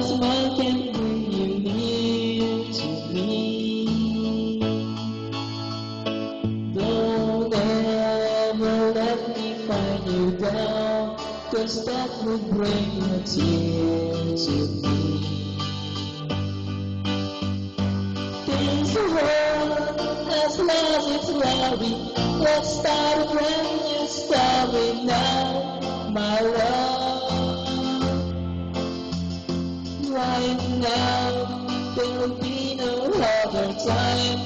smile can bring you near to me. Don't ever let me find you down, 'cause that would bring a tear to me. This world has lost its glory. Let's start a brand new story now, my love. Right now, there'll be no other time,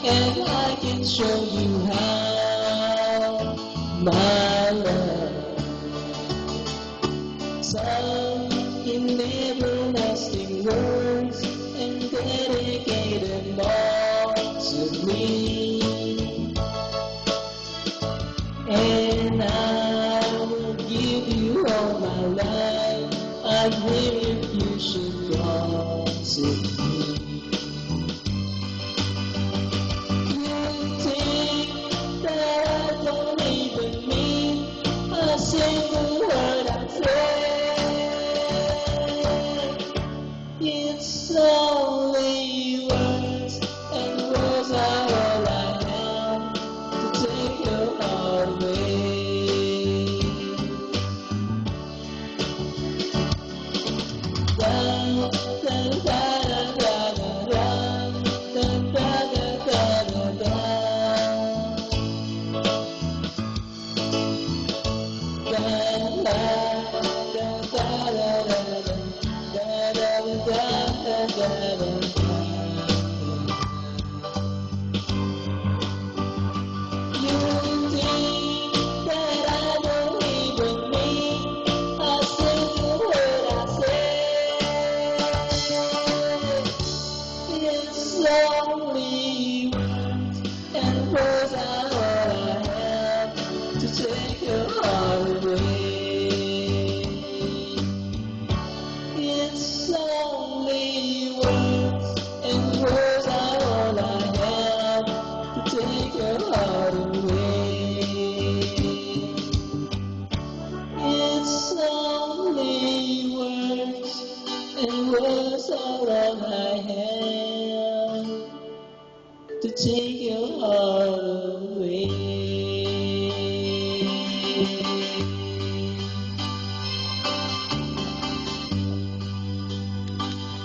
and I can show you how, my love. Some in everlasting words and dedicate them all to me. And I will give you all my life. I'm here if you should gossip me. You think that I don't even mean a single word I say. It's only words, and words are all I have to take your heart away. Da, da, da, da, da, da, da, da, da, da, da, da. Da, da, da, da, da, da, da, da, da, da. You think that I don't even mean a single word I say. It's only words, and words are all I have to take your heart away. It's only words, and words are all I have to take your heart away. It's only words, and words are all I have to take